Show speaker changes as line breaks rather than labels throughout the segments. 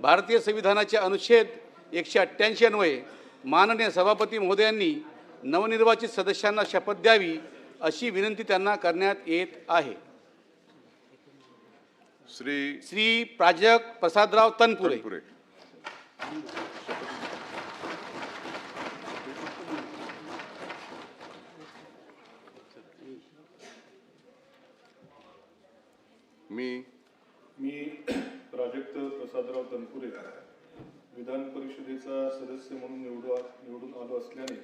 भारतीय संविधानाच्या अनुच्छेद 188 अन्वये माननीय सभापती महोदयांनी नवनिर्वाचित सदस्यांना शपथ द्यावी अशी विनंती त्यांना करण्यात येत आहे। श्री प्राजक्त प्रसादराव तनपुरे।
मी प्राजक्त प्रसादराव तनपुरे विधान परिषदेचा सदस्य म्हणून निवडून आलो असल्याने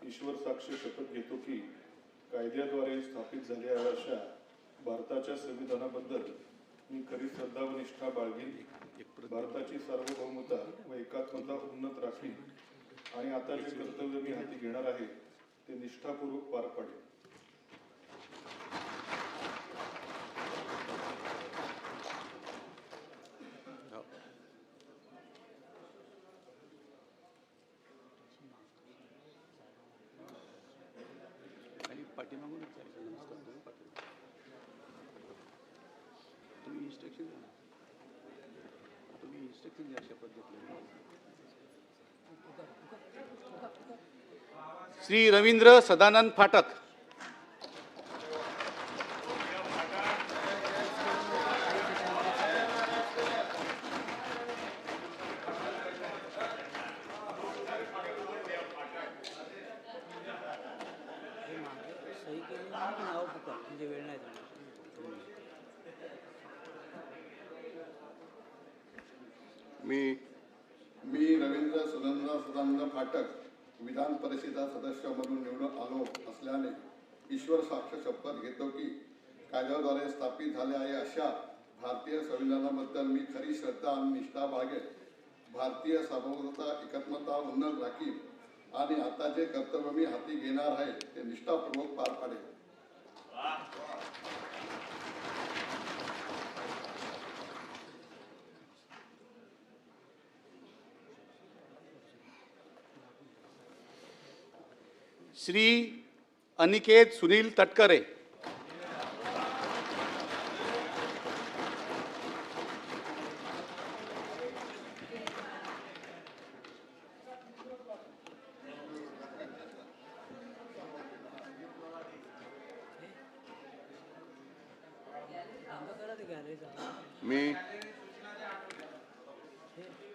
ईश्वर साक्ष शपथ घेतो की कायद्याद्वारे स्थापित झालेल्या अशा भारताच्या संविधानाबद्दल मी खरी श्रद्धा व निष्ठा बाळगीन, भारताची सार्वभौमता व एकात्मता उन्नत राखीन आणि आता जे कर्तव्य मी हाती घेणार आहे ते निष्ठापूर्वक पार पाडेन।
श्री रवींद्र सदानंद फाटक।
मी रवींद्र सदानंद फाटक विधान परिषदेचा सदस्य म्हणून निवडून आलो असल्याने ईश्वर साक्ष शपथ घेतो की कायद्याद्वारे स्थापित झाले आहे अशा भारतीय संविधानाबद्दल मी खरी श्रद्धा आणि निष्ठा बाळगेन, भारतीय सार्वभौमता एकात्मता उन्नत राखीन आणि आता जे कर्तव्य मी हाती घेणार आहे ते निष्ठापूर्वक पार पाडेन।
श्री अनिकेत सुनील तटकरे।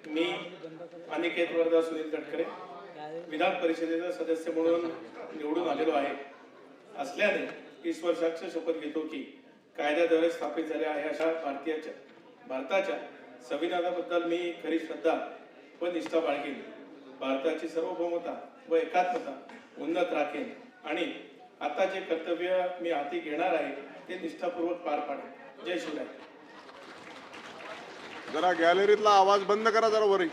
मी अनिकेत वरदा सुनील तटकरे विधान परिषदेचा सदस्य म्हणून निवडून आलेलो आहे असल्याने ईश्वर साक्ष शपथ घेतो की कायद्याद्वारे स्थापित झाल्या आहे अशा भारताच्या संविधानाबद्दल मी खरी श्रद्धा व निष्ठा बाळगेन, भारताची सार्वभौमता व एकात्मता उन्नत राखेन आणि आता जे कर्तव्य मी हाती घेणार आहे ते निष्ठापूर्वक पार पाडेन। जय शिवराय।
जरा गॅलरीतला आवाज बंद करा जरा वरी।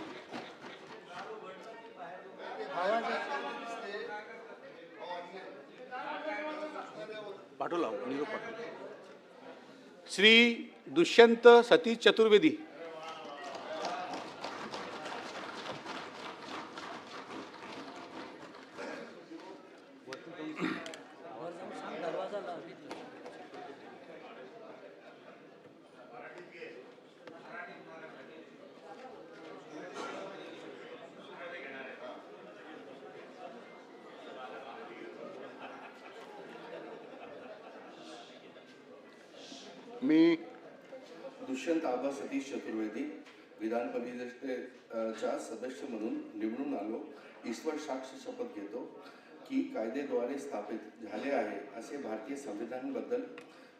श्री दुष्यंत सतीश चतुर्वेदी।
मी दुष्यंत आबा सतीश चतुर्वेदी विधान परिषदेचा सदस्य म्हणून निवडून आलो ईश्वर साक्ष शपथ घेतो की कायद्याद्वारे स्थापित झाले आहे असे भारतीय संविधानाबद्दल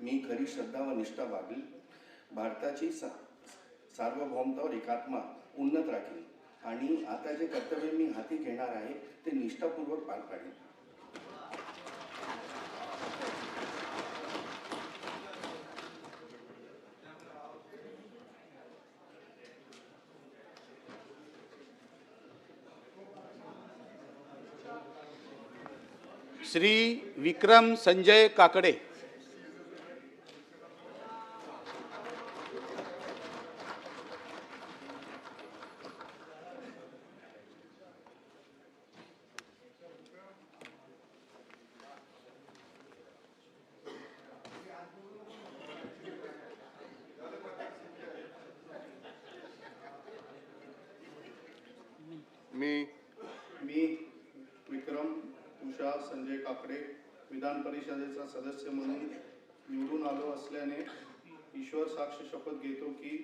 मी खरी श्रद्धा व निष्ठा बाळगीन, भारताची सार्वभौमता व एकात्मता उन्नत राखीन आणि आता जे कर्तव्य मी हाती घेणार आहे ते निष्ठापूर्वक पार पाडेन।
श्री विक्रम संजय काकडे।
मी विक्रम उषा संजय काकडे विधान परिषदेचा सदस्य म्हणून निवडून आलो असल्याने ईश्वर साक्ष शपथ घेतो की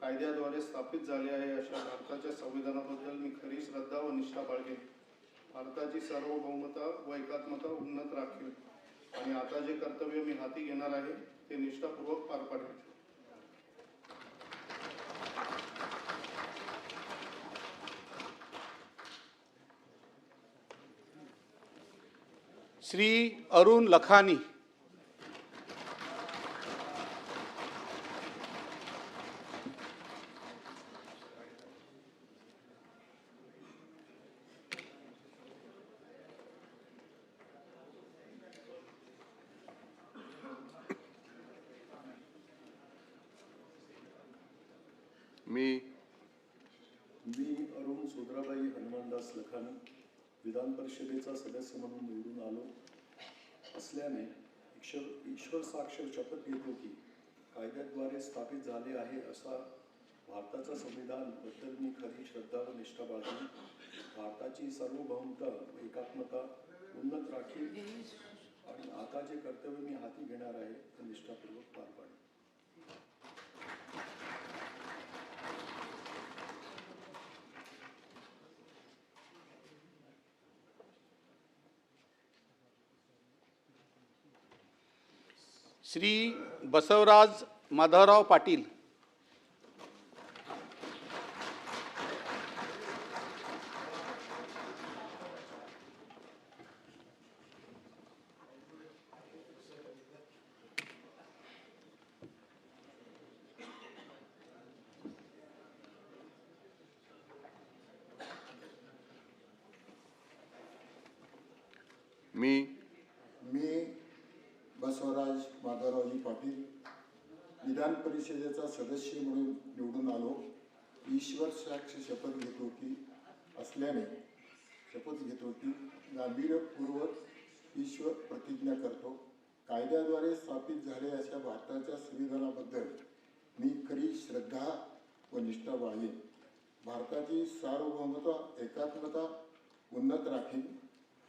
कायद्याद्वारे स्थापित झाले आहे अशा भारताच्या संविधानाबद्दल मी खरी श्रद्धा व निष्ठा बाळगेन. भारताची सार्वभौमता व एकात्मता उन्नत राखीन आणि आता जे कर्तव्य मी हाती घेणार आहे ते निष्ठापूर्वक पार पाडेन.
श्री अरुण लखानी.
मी
अरुण सुधराबाई हनुमानदास लखानी विधान परिषदेचा सदस्य म्हणून निवडून आलो असल्याने ईश्वर साक्ष शपथ घेतो की कायद्याद्वारे स्थापित झाले आहे असा भारताचा संविधान बद्दल मी खरी श्रद्धा व निष्ठा बाळगेन. भारताची सार्वभौमता व एकात्मता उन्नत राखीन आणि आता जे कर्तव्य मी हाती घेणार आहे ते निष्ठापूर्वक पार पाडेन.
श्री बसवराज माधवराव पाटील.
मी बसवराज माधवरावजी पाटील विधान परिषदेचा सदस्य म्हणून निवडून आलो. ईश्वर साक्ष शपथ घेतो की गांभीर्यपूर्वक ईश्वर प्रतिज्ञा करतो. कायद्याद्वारे स्थापित झाले अशा भारताच्या संविधानाबद्दल मी खरी श्रद्धा व निष्ठा बाळगेन. भारताची सार्वभौमता एकात्मता उन्नत राखीन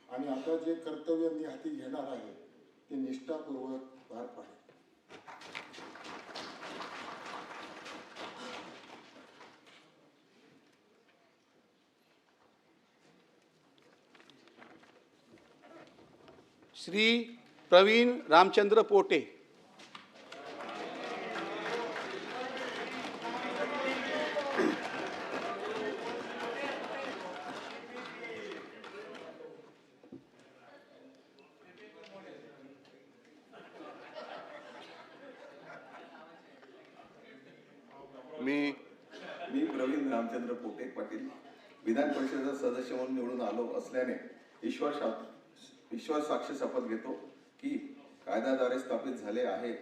आणि आता जे कर्तव्य मी हाती घेणार आहे ते निष्ठापूर्वक पार पाडेन.
श्री प्रवीण रामचंद्र पोटे.
मी प्रवीण रामचंद्र पोटे पाटील विधान परिषदेचा सदस्य म्हणून निवडून आलो असल्याने ईश्वर साक्ष शपथ घेतो की कायद्याद्वारे स्थापित झाले आहे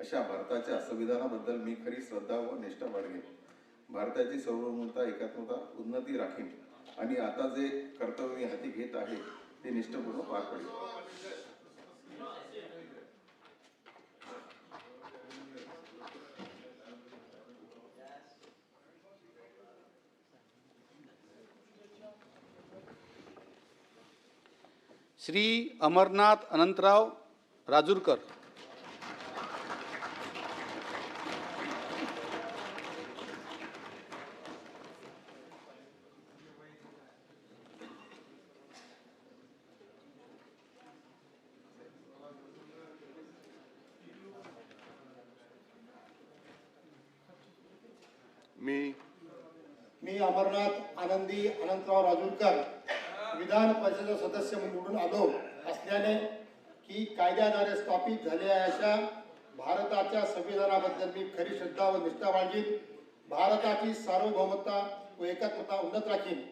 अशा भारताच्या संविधानाबद्दल मी खरी श्रद्धा व निष्ठा बाळगेन. भारताची सार्वभौमता एकात्मता उन्नती राखीन आणि आता जे कर्तव्य मी हाती घेत आहे ते निष्ठापूर्वक पार पाडेन.
श्री अमरनाथ अनंतराव राजूरकर.
मी अमरनाथ आनंदी अनंतराव राजूरकर विधान परिषदेचा सदस्य म्हणून निवडून आलो असल्याने की कायद्याद्वारे स्थापित झालेल्या अशा भारताच्या संविधानाबद्दल मी खरी श्रद्धा व निष्ठा बाळगीन. भारताची सार्वभौमता व एकात्मता उन्नत राखीन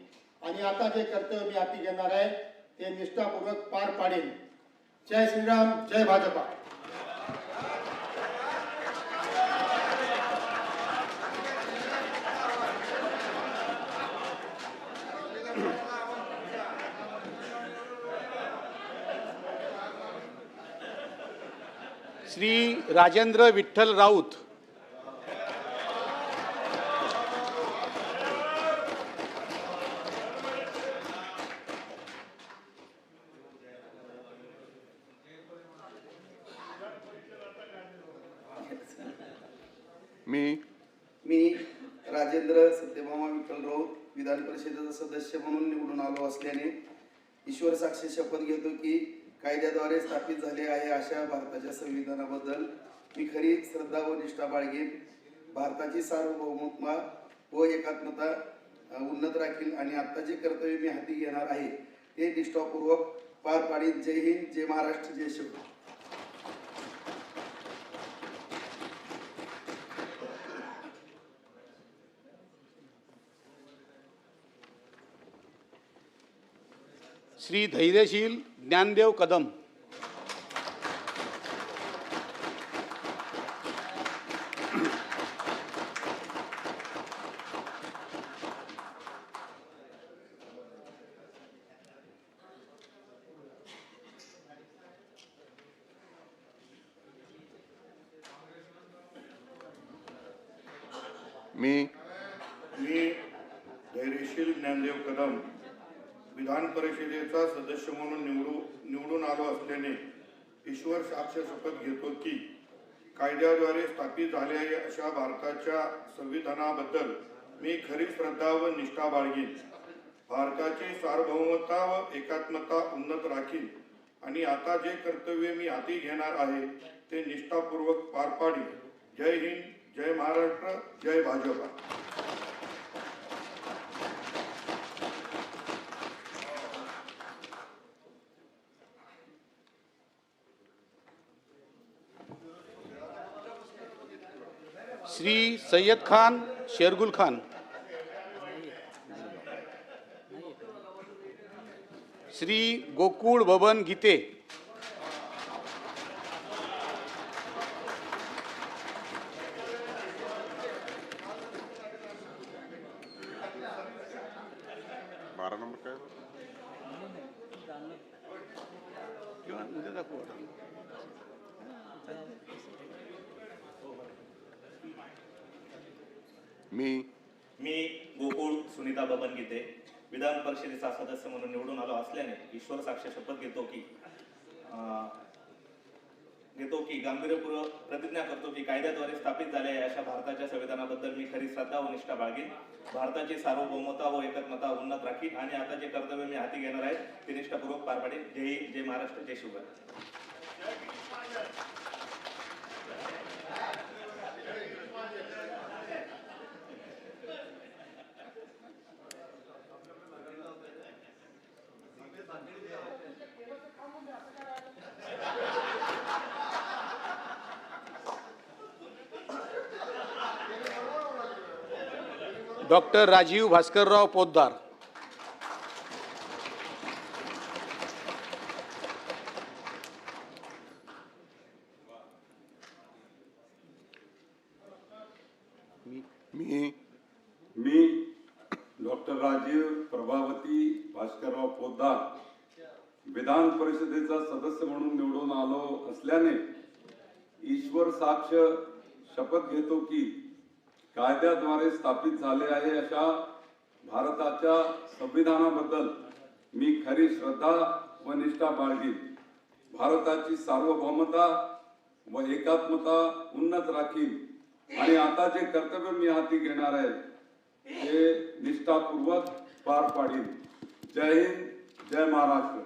आणि आता जे कर्तव्य मी हाती घेणार आहे ते निष्ठापूर्वक पार पाडेन. जय श्रीराम, जय भाजपा.
श्री राजेंद्र विठ्ठल राऊत.
मी राजेंद्र सत्यभामा विठ्ठल राऊत विधान परिषदेचा सदस्य म्हणून निवडून आलो असल्याने ईश्वर साक्षी शपथ घेतो की कायद्याद्वारे स्थापित झाले आहे अशा भारताच्या संविधानाबद्दल मी खरी श्रद्धा व निष्ठा बाळगेन. भारताची सार्वभौमत्व व एकात्मता उन्नत राखील आणि आता जे कर्तव्य मी हाती घेणार आहे ते निष्ठापूर्वक पार पाडीन. जय हिंद, जय महाराष्ट्र, जय शिवराय.
श्री धैर्यशील ज्ञानदेव कदम.
मी
धैर्यशील ज्ञानदेव कदम विधान परिषदेचा सदस्य म्हणून निवडून आलो असल्याने ईश्वर साक्ष शपथ घेतो की कायद्याद्वारे स्थापित झालेल्या अशा भारताच्या संविधानाबद्दल मी खरी श्रद्धा व निष्ठा बाळगीन. भारताची सार्वभौमता व एकात्मता उन्नत राखीन आणि आता जे कर्तव्य मी हाती घेणार आहे ते निष्ठापूर्वक पार पाडीन. जय हिंद, जय महाराष्ट्र, जय भाजपा.
श्री सय्यद खान शेरगुल खान. श्री गोकुळ बबन गीते.
बारा नंबर काय
किंवा उद्या दाखवू.
मी गोकुळ सुनीता बबन गीते विधान परिषदेचा सदस्य म्हणून निवडून आलो असल्याने ईश्वर साक्ष शपथ घेतो की गांभीर्यपूर्वक प्रतिज्ञा करतो की कायद्याद्वारे स्थापित झालेल्या अशा भारताच्या संविधानाबद्दल मी खरी श्रद्धा व निष्ठा बाळगीन. भारताची सार्वभौमता व एकात्मता उन्नत राखीन आणि आता जे कर्तव्य मी हाती घेणार आहे ते निष्ठापूर्वक पार पाडीन. जय हिंद, जय महाराष्ट्र, जय शिवराय.
डॉक्टर राजीव भास्करराव पोद्दार.
मी डॉक्टर राजीव प्रभावती भास्करराव पोद्दार विधान परिषदेचा सदस्य म्हणून निवडून आलो असल्याने ईश्वर साक्ष शपथ घेतो की कायद्याद्वारे स्थापित झाले आहे अशा भारताच्या संविधानाबद्दल मी खरी श्रद्धा व निष्ठा बाळगीन. भारताची सार्वभौमता व एकात्मता उन्नत राखीन आणि आता जे कर्तव्य मी हाती घेणार आहे ते निष्ठापूर्वक पार पाडीन. जय हिंद, जय महाराष्ट्र.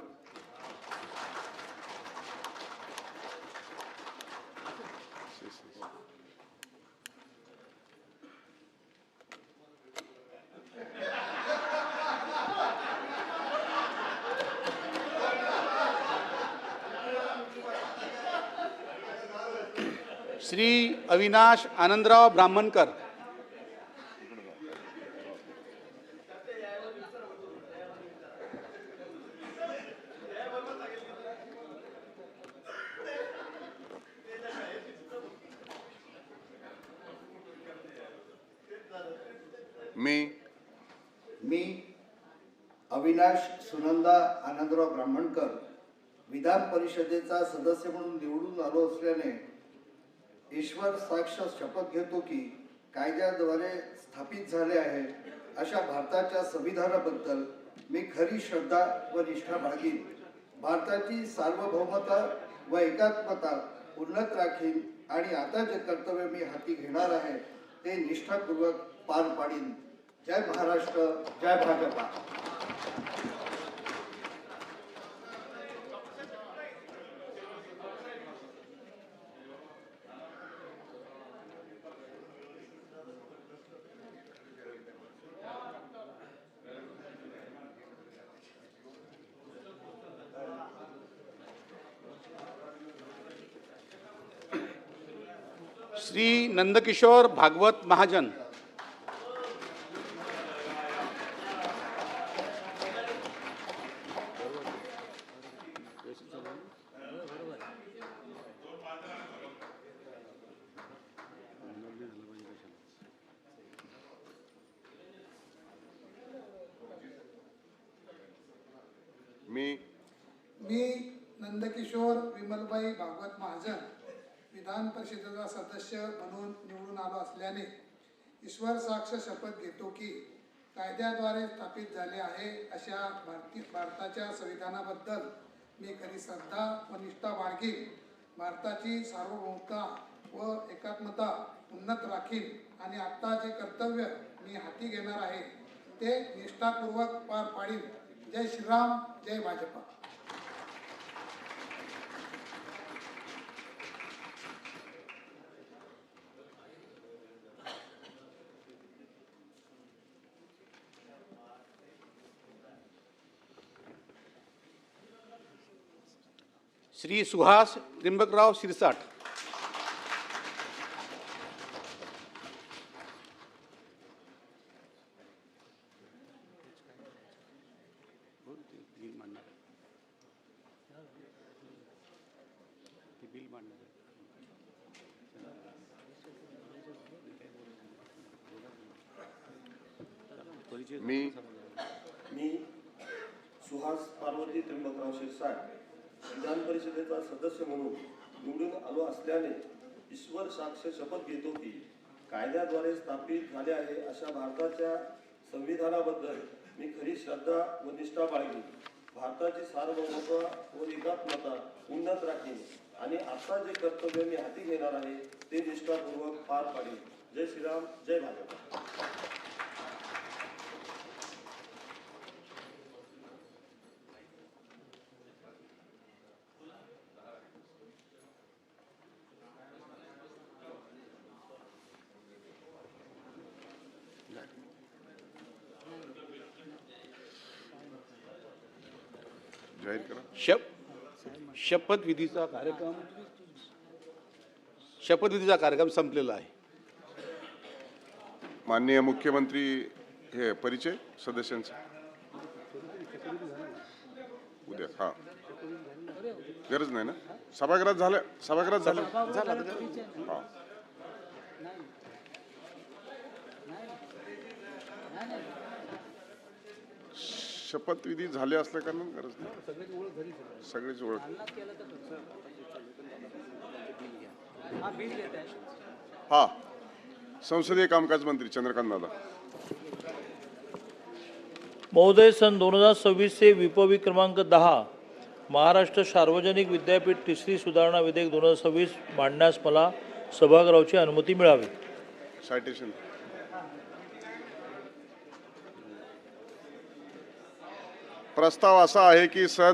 श्री अविनाश आनंदराव ब्राह्मणकर.
मी अविनाश सुनंदा आनंदराव ब्राह्मणकर विधान परिषदेचा सदस्य म्हणून निवडून आलो असल्याने ईश्वर साक्ष शपथ घेतो की कायद्याद्वारे स्थापित झाले आहे अशा भारताच्या संविधानाबद्दल मी खरी श्रद्धा व निष्ठा बाळगीन. भारताची सार्वभौमता व एकात्मता उन्नत राखीन
आणि आता जे कर्तव्य मी हाती घेणार आहे ते निष्ठापूर्वक पार पाडीन. जय महाराष्ट्र, जय भाजपा.
श्री नंदकिशोर भागवत महाजन.
मी नंदकिशोर विमलबाई भागवत महाजन विधान परिषदेचा सदस्य म्हणून निवडून आलो असल्याने ईश्वर साक्ष शपथ घेतो की कायद्याद्वारे स्थापित झाले आहे अशा भारताच्या संविधानाबद्दल मी खरी श्रद्धा व निष्ठा बाळगीन. भारताची सार्वभौमता व एकात्मता उन्नत राखीन आणि आता जे कर्तव्य मी हाती घेणार आहे ते निष्ठापूर्वक पार पाडीन. जय श्रीराम, जय भाजपा.
श्री सुहास त्रिंबकराव शिरसाट.
मी सुहास पार्वती त्रिंबकराव शिरसाट विधान परिषदेचा सदस्य म्हणून निवडून आलो असल्याने ईश्वर साक्ष शपथ घेतो की कायद्याद्वारे स्थापित झाले आहे अशा भारताच्या संविधानाबद्दल मी खरी श्रद्धा व निष्ठा बाळगीन. भारताची सार्वभौमता व एकात्मता उन्नत राखीन आणि आता जे कर्तव्य मी हाती घेणार आहे ते निष्ठापूर्वक पार पाडीन. जय श्रीराम, जय भाजपा.
जाहीर करा.
शपथविधीचा कार्यक्रम संपलेला आहे.
माननीय मुख्यमंत्री हे परिचय सदस्यांचा उद्या. हा, गरज नाही ना. सभागृहात झालं. हा, शपथविधी झाले असल्या कारण गरज नाही. सगळीच ओळख. हा, संसदीय कामकाज मंत्री चंद्रकांत दादा.
महोदय, सन 2026 से विपवी क्रमांक 10 महाराष्ट्र सार्वजनिक विद्यापीठ तिसरी सुधारणा विधेयक 2026 मांडण्यास मला सभागृहाची अनुमती मिळावी.
सायटेशन. प्रस्ताव असा आहे की सन